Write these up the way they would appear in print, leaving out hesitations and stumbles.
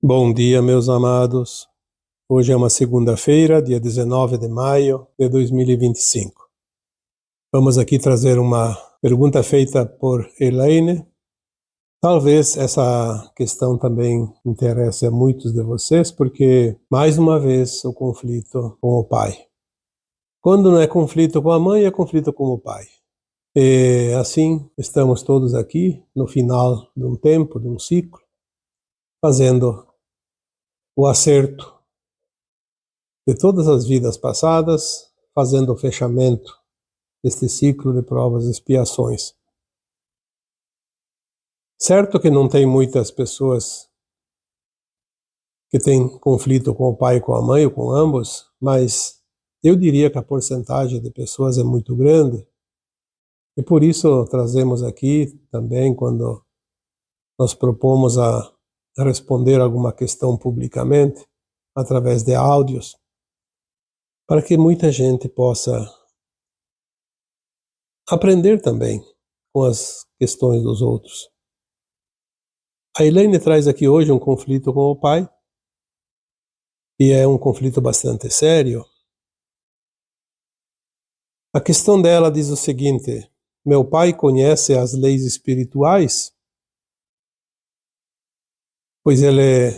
Bom dia, meus amados. Hoje é uma segunda-feira, dia 19 de maio de 2025. Vamos aqui trazer uma pergunta feita por Elaine. Talvez essa questão também interesse a muitos de vocês, porque, mais uma vez, o conflito com o pai. Quando não é conflito com a mãe, é conflito com o pai. E assim, estamos todos aqui, no final de um tempo, de um ciclo, fazendo o acerto de todas as vidas passadas, fazendo o fechamento deste ciclo de provas e expiações. Certo que não tem muitas pessoas que têm conflito com o pai e com a mãe, ou com ambos, mas eu diria que a porcentagem de pessoas é muito grande, e por isso trazemos aqui também, quando nós propomos a responder alguma questão publicamente, através de áudios, para que muita gente possa aprender também com as questões dos outros. A Elaine traz aqui hoje um conflito com o pai, e é um conflito bastante sério. A questão dela diz o seguinte: meu pai conhece as leis espirituais, pois ele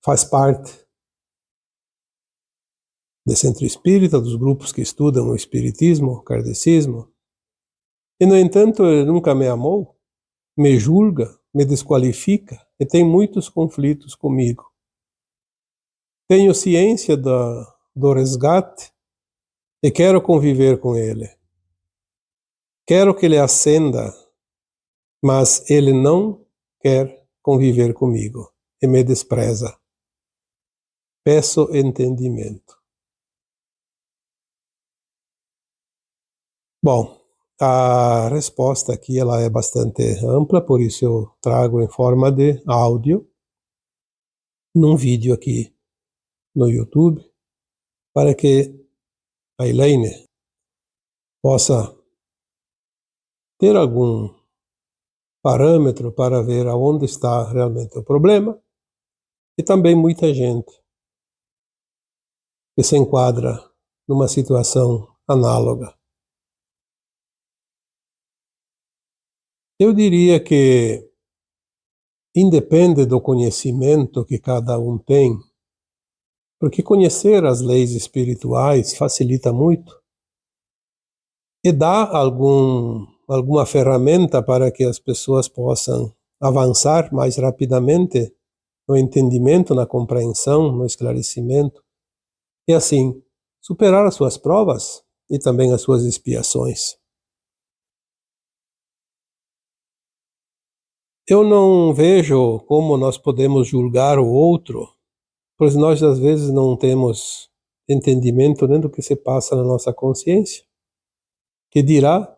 faz parte do centro espírita, dos grupos que estudam o espiritismo, o kardecismo, e no entanto ele nunca me amou, me julga, me desqualifica e tem muitos conflitos comigo. Tenho ciência do resgate e quero conviver com ele. Quero que ele ascenda, mas ele não quer conviver comigo e me despreza. Peço entendimento. Bom, a resposta aqui ela é bastante ampla, por isso eu trago em forma de áudio, num vídeo aqui no YouTube, para que a Elaine possa ter algum parâmetro para ver aonde está realmente o problema, e também muita gente que se enquadra numa situação análoga. Eu diria que independe do conhecimento que cada um tem, porque conhecer as leis espirituais facilita muito e dá alguma ferramenta para que as pessoas possam avançar mais rapidamente no entendimento, na compreensão, no esclarecimento, e assim superar as suas provas e também as suas expiações. Eu não vejo como nós podemos julgar o outro, pois nós às vezes não temos entendimento nem do que se passa na nossa consciência, que dirá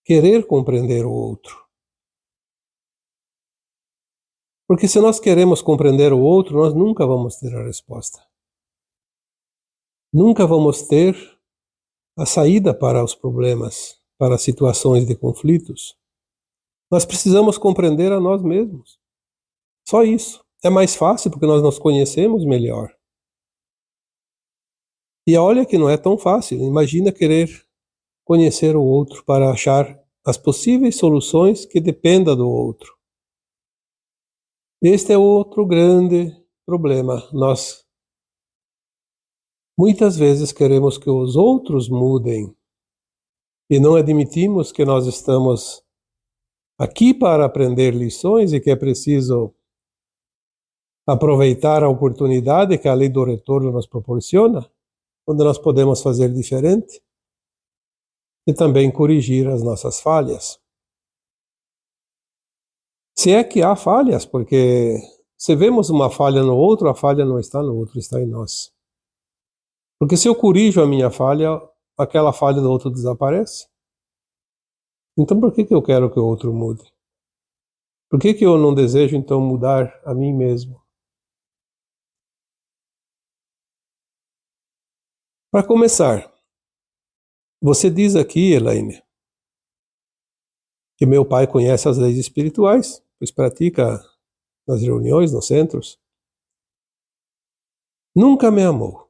querer compreender o outro. Porque se nós queremos compreender o outro, nós nunca vamos ter a resposta. Nunca vamos ter a saída para os problemas, para as situações de conflitos. Nós precisamos compreender a nós mesmos. Só isso. É mais fácil porque nós nos conhecemos melhor. E olha que não é tão fácil. Imagina querer conhecer o outro para achar as possíveis soluções que dependam do outro. Este é outro grande problema. Nós muitas vezes queremos que os outros mudem e não admitimos que nós estamos aqui para aprender lições e que é preciso aproveitar a oportunidade que a lei do retorno nos proporciona, onde nós podemos fazer diferente e também corrigir as nossas falhas. Se é que há falhas, porque se vemos uma falha no outro, a falha não está no outro, está em nós. Porque se eu corrijo a minha falha, aquela falha do outro desaparece. Então por que eu quero que o outro mude? Por que eu não desejo então mudar a mim mesmo? Para começar, você diz aqui, Elaine, que meu pai conhece as leis espirituais, pois pratica nas reuniões, nos centros, nunca me amou.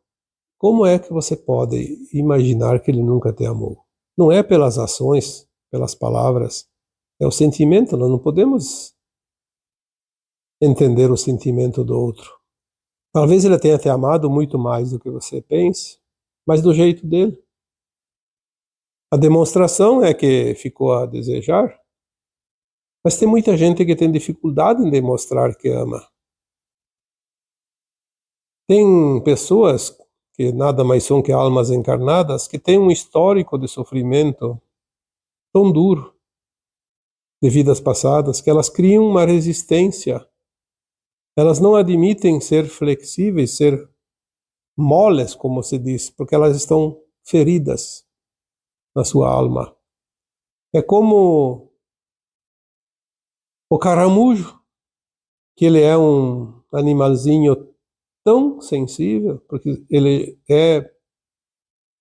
Como é que você pode imaginar que ele nunca te amou? Não é pelas ações, pelas palavras, é o sentimento. Nós não podemos entender o sentimento do outro. Talvez ele tenha te amado muito mais do que você pense, mas do jeito dele. A demonstração é que ficou a desejar, mas tem muita gente que tem dificuldade em demonstrar que ama. Tem pessoas que nada mais são que almas encarnadas que têm um histórico de sofrimento tão duro de vidas passadas que elas criam uma resistência. Elas não admitem ser flexíveis, ser moles, como se diz, porque elas estão feridas na sua alma. É como o caramujo, que ele é um animalzinho tão sensível, porque ele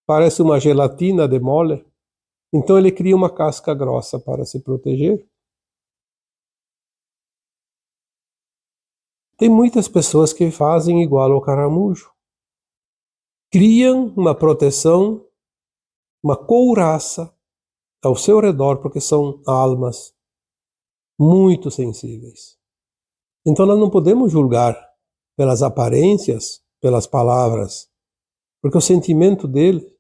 parece uma gelatina de mole, então ele cria uma casca grossa para se proteger. Tem muitas pessoas que fazem igual ao caramujo. Criam uma proteção, uma couraça ao seu redor, porque são almas muito sensíveis. Então nós não podemos julgar pelas aparências, pelas palavras, porque o sentimento dele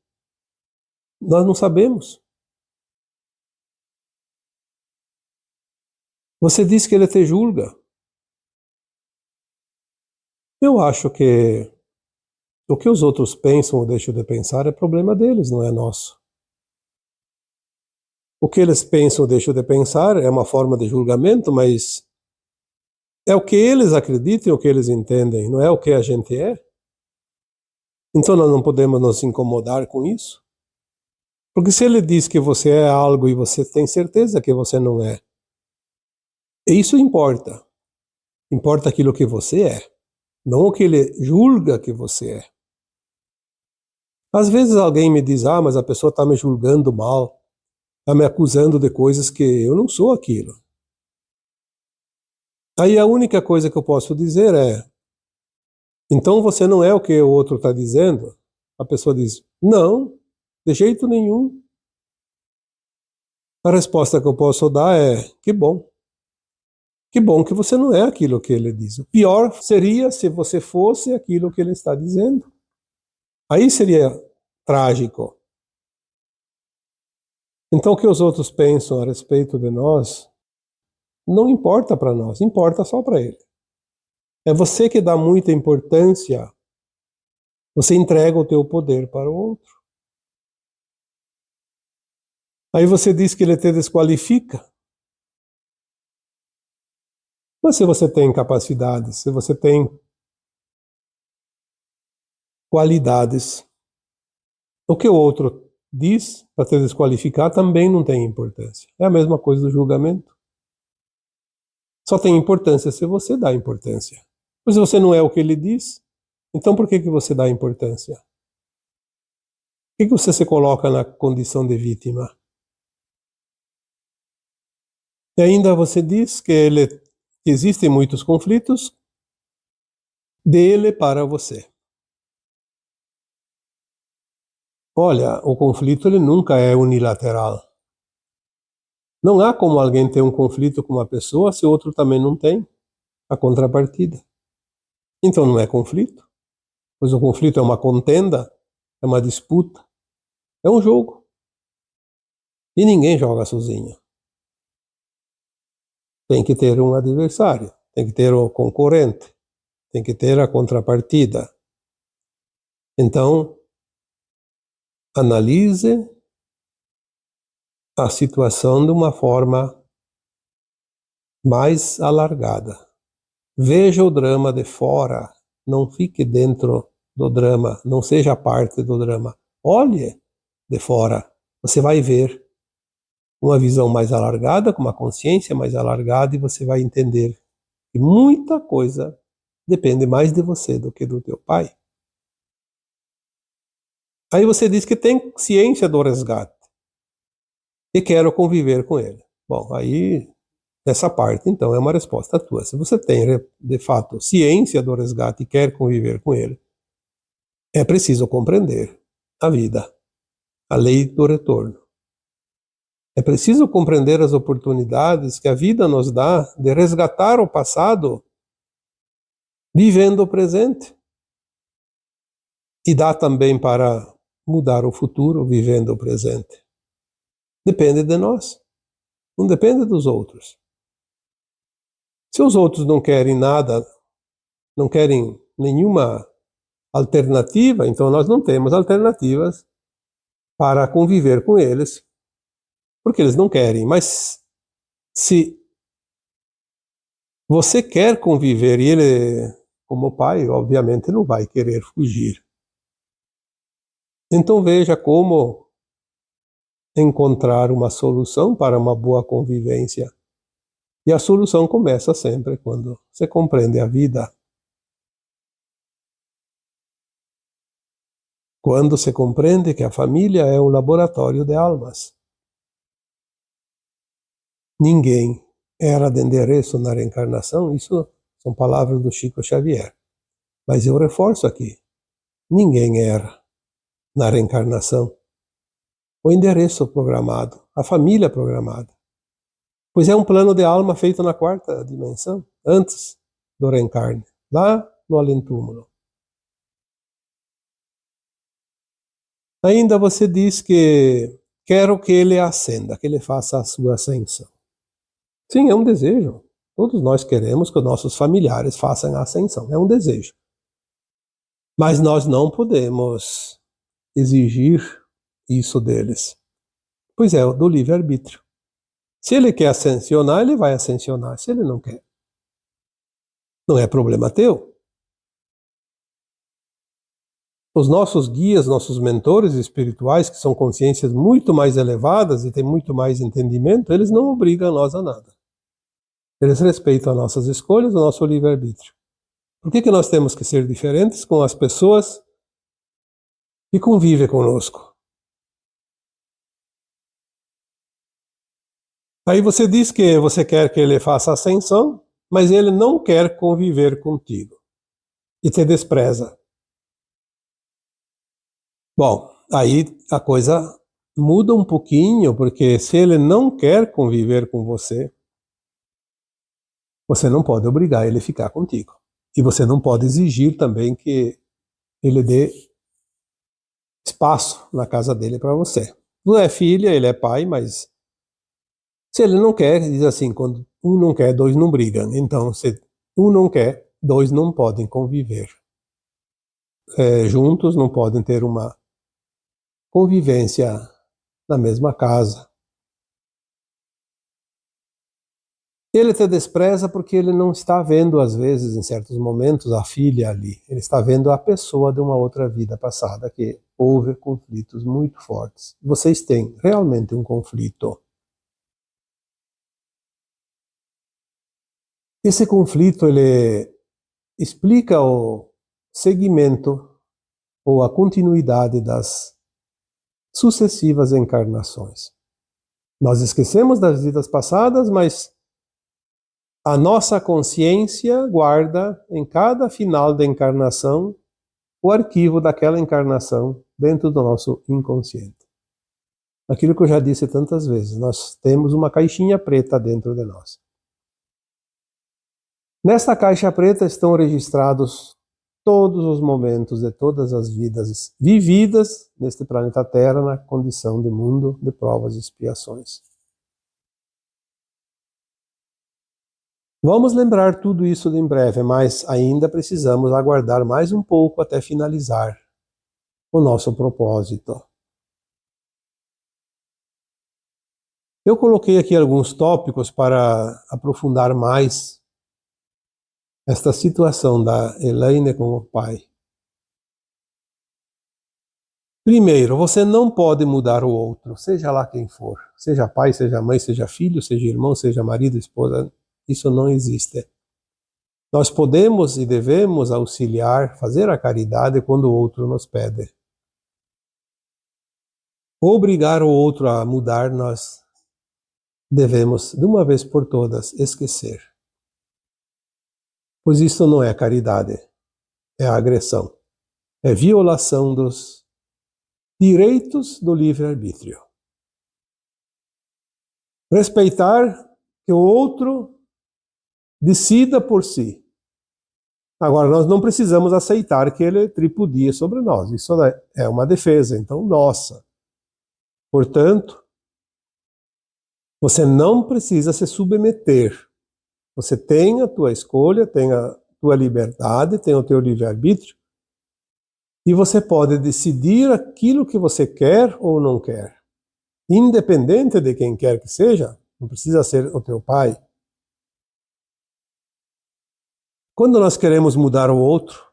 nós não sabemos. Você diz que ele te julga. Eu acho que o que os outros pensam ou deixam de pensar é problema deles, não é nosso. O que eles pensam ou deixam de pensar é uma forma de julgamento, mas é o que eles acreditam, o que eles entendem, não é o que a gente é. Então nós não podemos nos incomodar com isso. Porque se ele diz que você é algo e você tem certeza que você não é, isso importa. Importa aquilo que você é, não o que ele julga que você é. Às vezes alguém me diz, mas a pessoa está me julgando mal, está me acusando de coisas que eu não sou aquilo. Aí a única coisa que eu posso dizer é, então você não é o que o outro está dizendo? A pessoa diz, não, de jeito nenhum. A resposta que eu posso dar é, que bom. Que bom que você não é aquilo que ele diz. O pior seria se você fosse aquilo que ele está dizendo. Aí seria trágico. Então o que os outros pensam a respeito de nós não importa para nós, importa só para ele. É você que dá muita importância, você entrega o teu poder para o outro. Aí você diz que ele te desqualifica. Mas se você tem capacidades, se você tem qualidades, o que o outro diz para te desqualificar também não tem importância. É a mesma coisa do julgamento. Só tem importância se você dá importância. Pois se você não é o que ele diz, então por que você dá importância? Por que você se coloca na condição de vítima? E ainda você diz que existem muitos conflitos dele para você. Olha, o conflito ele nunca é unilateral. Não há como alguém ter um conflito com uma pessoa se o outro também não tem a contrapartida. Então não é conflito, pois o conflito é uma contenda, é uma disputa, é um jogo. E ninguém joga sozinho. Tem que ter um adversário, tem que ter o concorrente, tem que ter a contrapartida. Então, analise a situação de uma forma mais alargada. Veja o drama de fora, não fique dentro do drama, não seja parte do drama. Olhe de fora, você vai ver uma visão mais alargada, com uma consciência mais alargada, e você vai entender que muita coisa depende mais de você do que do teu pai. Aí você diz que tem ciência do resgate e quero conviver com ele. Bom, aí Essa parte, então, é uma resposta tua. Se você tem, de fato, ciência do resgate e quer conviver com ele, é preciso compreender a vida, a lei do retorno. É preciso compreender as oportunidades que a vida nos dá de resgatar o passado vivendo o presente. E dá também para mudar o futuro vivendo o presente. Depende de nós, não depende dos outros. Se os outros não querem nada, não querem nenhuma alternativa, então nós não temos alternativas para conviver com eles, porque eles não querem. Mas se você quer conviver e ele, como pai, obviamente não vai querer fugir. Então veja como encontrar uma solução para uma boa convivência. E a solução começa sempre quando você compreende a vida. Quando se compreende que a família é um laboratório de almas. Ninguém era de endereço na reencarnação, isso são palavras do Chico Xavier. Mas eu reforço aqui, ninguém era na reencarnação o endereço programado, a família programada. Pois é um plano de alma feito na quarta dimensão, antes do reencarne, lá no além-túmulo. Ainda você diz que quero que ele ascenda, que ele faça a sua ascensão. Sim, é um desejo. Todos nós queremos que os nossos familiares façam a ascensão, é um desejo. Mas nós não podemos exigir isso deles. Pois é, do livre-arbítrio. Se ele quer ascensionar, ele vai ascensionar. Se ele não quer, não é problema teu. Os nossos guias, nossos mentores espirituais, que são consciências muito mais elevadas e têm muito mais entendimento, eles não obrigam nós a nada. Eles respeitam as nossas escolhas, o nosso livre-arbítrio. Por que nós temos que ser diferentes com as pessoas que convivem conosco? Aí você diz que você quer que ele faça ascensão, mas ele não quer conviver contigo e te despreza. Bom, aí a coisa muda um pouquinho, porque se ele não quer conviver com você, você não pode obrigar ele a ficar contigo. E você não pode exigir também que ele dê espaço na casa dele para você. Não é filha, ele é pai, mas se ele não quer, diz assim, quando um não quer, dois não brigam. Então, se um não quer, dois não podem conviver. Juntos não podem ter uma convivência na mesma casa. Ele te despreza porque ele não está vendo, às vezes, em certos momentos, a filha ali. Ele está vendo a pessoa de uma outra vida passada, que houve conflitos muito fortes. Vocês têm realmente um conflito. Esse conflito, ele explica o segmento ou a continuidade das sucessivas encarnações. Nós esquecemos das vidas passadas, mas a nossa consciência guarda em cada final da encarnação o arquivo daquela encarnação dentro do nosso inconsciente. Aquilo que eu já disse tantas vezes, nós temos uma caixinha preta dentro de nós. Nesta caixa preta estão registrados todos os momentos de todas as vidas vividas neste planeta Terra na condição de mundo de provas e expiações. Vamos lembrar tudo isso em breve, mas ainda precisamos aguardar mais um pouco até finalizar o nosso propósito. Eu coloquei aqui alguns tópicos para aprofundar mais esta situação da Elaine com o pai. Primeiro, você não pode mudar o outro, seja lá quem for. Seja pai, seja mãe, seja filho, seja irmão, seja marido, esposa. Isso não existe. Nós podemos e devemos auxiliar, fazer a caridade quando o outro nos pede. Obrigar o outro a mudar, nós devemos, de uma vez por todas, esquecer. Pois isso não é caridade, é agressão, é violação dos direitos do livre-arbítrio. Respeitar que o outro decida por si. Agora, nós não precisamos aceitar que ele tripudie sobre nós. Isso é uma defesa, então, nossa. Portanto, você não precisa se submeter. Você tem a tua escolha, tem a tua liberdade, tem o teu livre-arbítrio, e você pode decidir aquilo que você quer ou não quer. Independente de quem quer que seja, não precisa ser o teu pai. Quando nós queremos mudar o outro,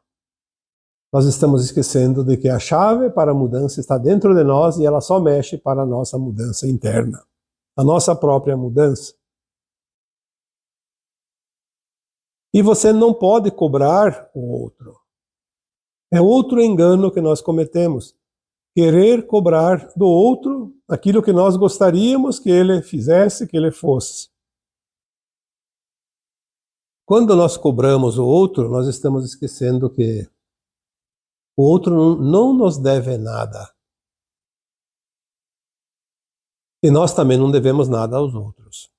nós estamos esquecendo de que a chave para a mudança está dentro de nós e ela só mexe para a nossa mudança interna, a nossa própria mudança. E você não pode cobrar o outro. É outro engano que nós cometemos. Querer cobrar do outro aquilo que nós gostaríamos que ele fizesse, que ele fosse. Quando nós cobramos o outro, nós estamos esquecendo que o outro não nos deve nada. E nós também não devemos nada aos outros.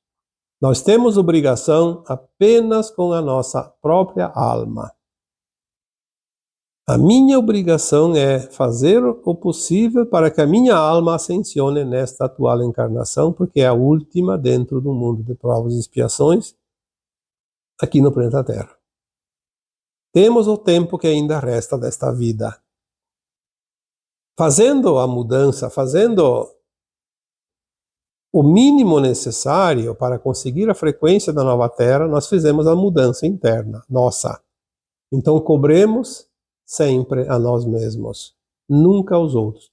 Nós temos obrigação apenas com a nossa própria alma. A minha obrigação é fazer o possível para que a minha alma ascensione nesta atual encarnação, porque é a última dentro do mundo de provas e expiações, aqui no planeta Terra. Temos o tempo que ainda resta desta vida. Fazendo a mudança, fazendo o mínimo necessário para conseguir a frequência da nova Terra, nós fizemos a mudança interna, nossa. Então cobremos sempre a nós mesmos, nunca aos outros.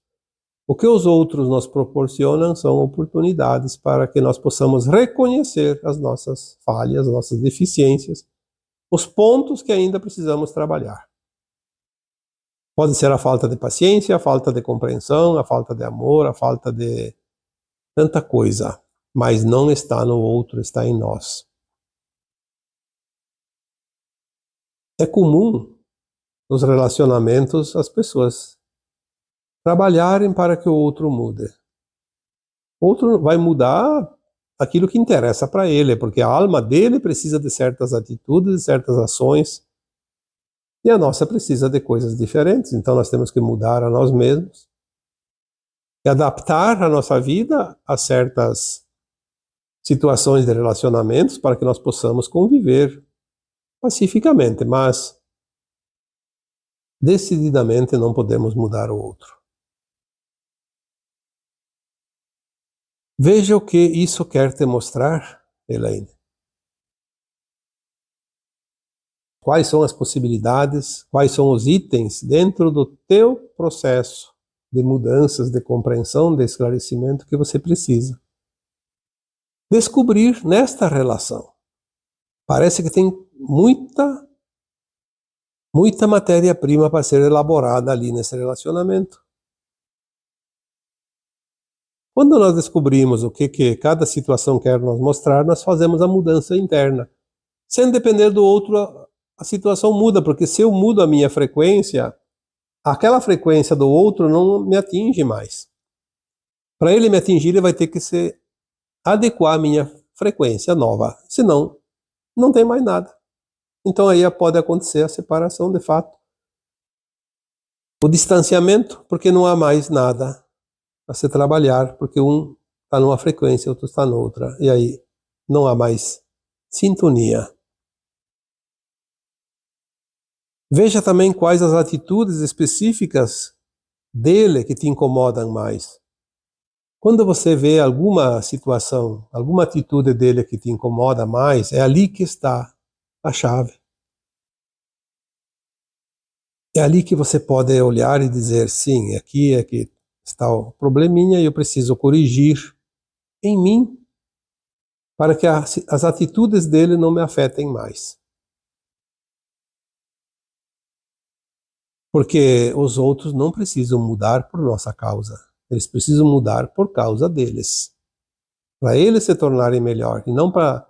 O que os outros nos proporcionam são oportunidades para que nós possamos reconhecer as nossas falhas, as nossas deficiências, os pontos que ainda precisamos trabalhar. Pode ser a falta de paciência, a falta de compreensão, a falta de amor, a falta de tanta coisa, mas não está no outro, está em nós. É comum nos relacionamentos as pessoas trabalharem para que o outro mude. O outro vai mudar aquilo que interessa para ele, porque a alma dele precisa de certas atitudes, de certas ações, e a nossa precisa de coisas diferentes. Então nós temos que mudar a nós mesmos e adaptar a nossa vida a certas situações de relacionamentos para que nós possamos conviver pacificamente, mas decididamente não podemos mudar o outro. Veja o que isso quer te mostrar, Elaine. Quais são as possibilidades, quais são os itens dentro do teu processo de mudanças, de compreensão, de esclarecimento que você precisa descobrir nesta relação. Parece que tem muita matéria-prima para ser elaborada ali nesse relacionamento. Quando nós descobrimos o que cada situação quer nos mostrar, nós fazemos a mudança interna. Sem depender do outro, a situação muda, porque se eu mudo a minha frequência, aquela frequência do outro não me atinge mais. Para ele me atingir, ele vai ter que se adequar à minha frequência nova, senão não tem mais nada. Então aí pode acontecer a separação de fato. O distanciamento, porque não há mais nada a se trabalhar, porque um está numa frequência, outro está noutra, e aí não há mais sintonia. Veja também quais as atitudes específicas dele que te incomodam mais. Quando você vê alguma situação, alguma atitude dele que te incomoda mais, é ali que está a chave. É ali que você pode olhar e dizer, sim, aqui é que está o probleminha e eu preciso corrigir em mim para que as atitudes dele não me afetem mais. Porque os outros não precisam mudar por nossa causa. Eles precisam mudar por causa deles. para eles se tornarem melhor, e não para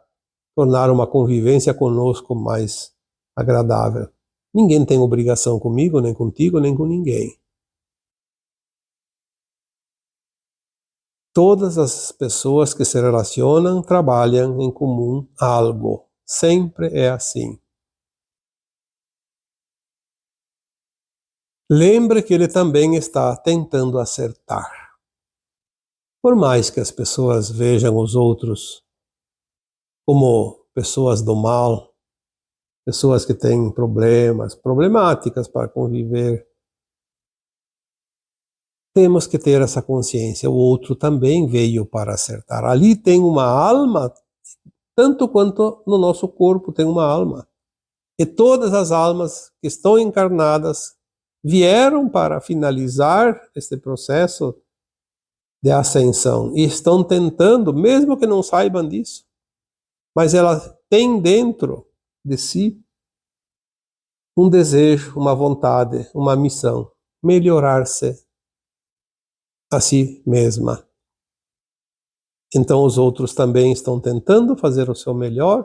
tornar uma convivência conosco mais agradável. Ninguém tem obrigação comigo, nem contigo, nem com ninguém. Todas as pessoas que se relacionam trabalham em comum algo. Sempre é assim. Lembre que ele também está tentando acertar. Por mais que as pessoas vejam os outros como pessoas do mal, pessoas que têm problemáticas para conviver, temos que ter essa consciência. O outro também veio para acertar. Ali tem uma alma, tanto quanto no nosso corpo tem uma alma. E todas as almas que estão encarnadas vieram para finalizar este processo de ascensão e estão tentando, mesmo que não saibam disso, mas elas têm dentro de si um desejo, uma vontade, uma missão, melhorar-se a si mesma. Então os outros também estão tentando fazer o seu melhor,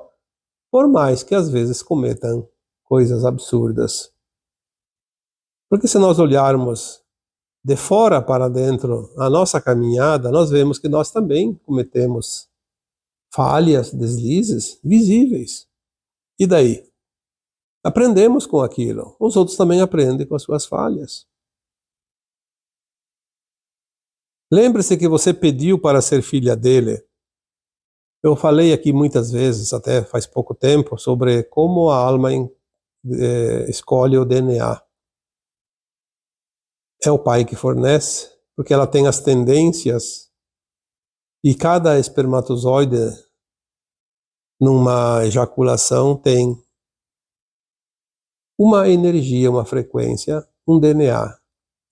por mais que às vezes cometam coisas absurdas. Porque se nós olharmos de fora para dentro a nossa caminhada, nós vemos que nós também cometemos falhas, deslizes visíveis. E daí? Aprendemos com aquilo. Os outros também aprendem com as suas falhas. Lembre-se que você pediu para ser filha dele. Eu falei aqui muitas vezes, até faz pouco tempo, sobre como a alma escolhe o DNA. É o pai que fornece, porque ela tem as tendências, e cada espermatozoide, numa ejaculação, tem uma energia, uma frequência, um DNA.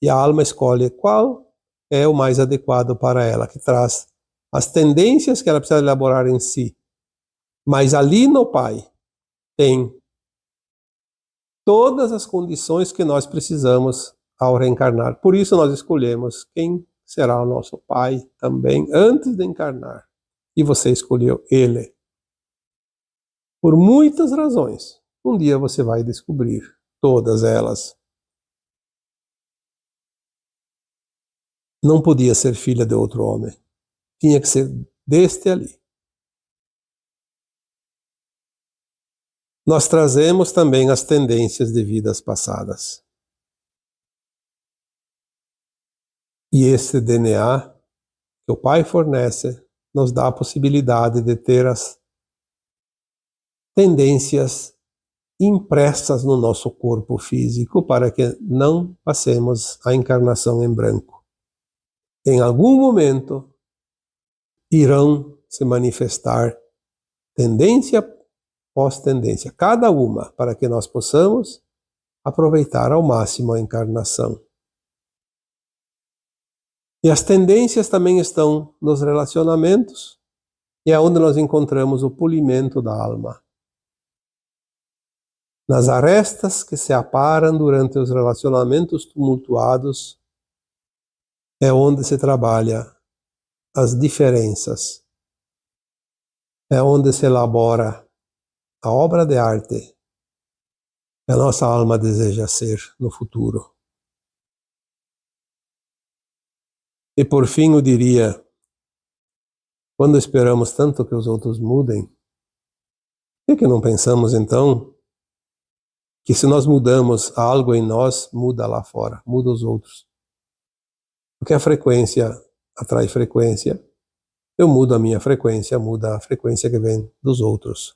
E a alma escolhe qual é o mais adequado para ela, que traz as tendências que ela precisa elaborar em si. Mas ali no pai tem todas as condições que nós precisamos ao reencarnar. Por isso nós escolhemos quem será o nosso pai também antes de encarnar. E você escolheu ele. Por muitas razões. Um dia você vai descobrir todas elas. Não podia ser filha de outro homem. Tinha que ser deste ali. Nós trazemos também as tendências de vidas passadas. E esse DNA que o Pai fornece nos dá a possibilidade de ter as tendências impressas no nosso corpo físico para que não passemos a encarnação em branco. Em algum momento irão se manifestar tendência pós-tendência, cada uma, para que nós possamos aproveitar ao máximo a encarnação. E as tendências também estão nos relacionamentos, e é onde nós encontramos o polimento da alma. Nas arestas que se aparam durante os relacionamentos tumultuados, é onde se trabalha as diferenças. É onde se elabora a obra de arte que a nossa alma deseja ser no futuro. E por fim eu diria, quando esperamos tanto que os outros mudem, por que não pensamos então que se nós mudamos algo em nós, muda lá fora, muda os outros? Porque a frequência atrai frequência. Eu mudo a minha frequência, muda a frequência que vem dos outros.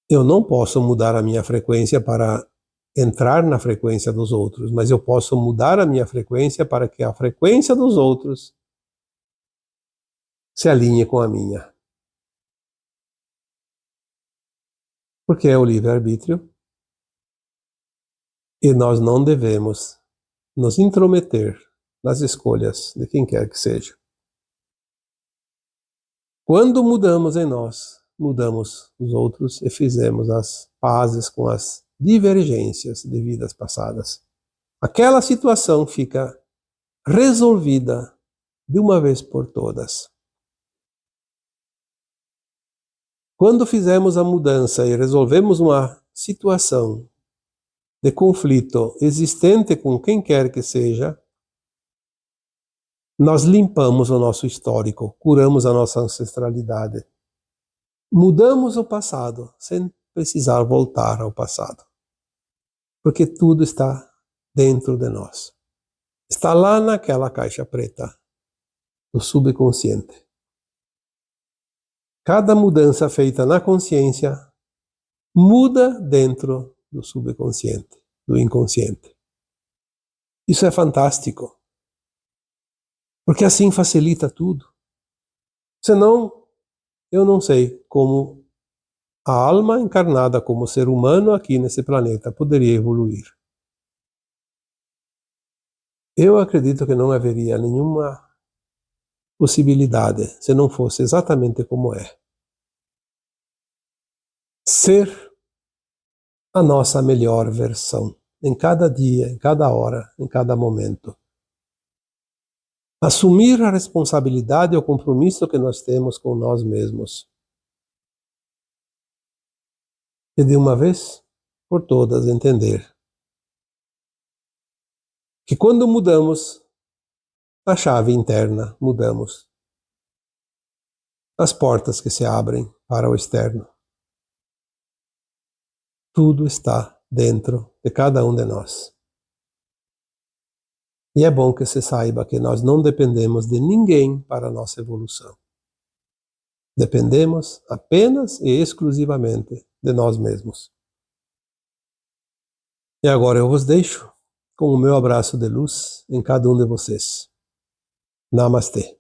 Eu não posso mudar a minha frequência para entrar na frequência dos outros, mas eu posso mudar a minha frequência para que a frequência dos outros se alinhe com a minha. Porque é o livre-arbítrio e nós não devemos nos intrometer nas escolhas de quem quer que seja. Quando mudamos em nós, mudamos os outros e fizemos as pazes com as divergências de vidas passadas. Aquela situação fica resolvida de uma vez por todas. Quando fizemos a mudança e resolvemos uma situação de conflito existente com quem quer que seja, nós limpamos o nosso histórico, curamos a nossa ancestralidade. Mudamos o passado sem precisar voltar ao passado. Porque tudo está dentro de nós. Está lá naquela caixa preta do subconsciente. Cada mudança feita na consciência muda dentro do subconsciente, do inconsciente. Isso é fantástico. Porque assim facilita tudo. Senão, eu não sei como a alma encarnada como ser humano aqui nesse planeta poderia evoluir. Eu acredito que não haveria nenhuma possibilidade se não fosse exatamente como é. Ser a nossa melhor versão, em cada dia, em cada hora, em cada momento. Assumir a responsabilidade e o compromisso que nós temos com nós mesmos. E de uma vez por todas entender que quando mudamos a chave interna, mudamos as portas que se abrem para o externo. Tudo está dentro de cada um de nós. E é bom que se saiba que nós não dependemos de ninguém para a nossa evolução. Dependemos apenas e exclusivamente de nós mesmos. E agora eu vos deixo com o meu abraço de luz em cada um de vocês. Namastê.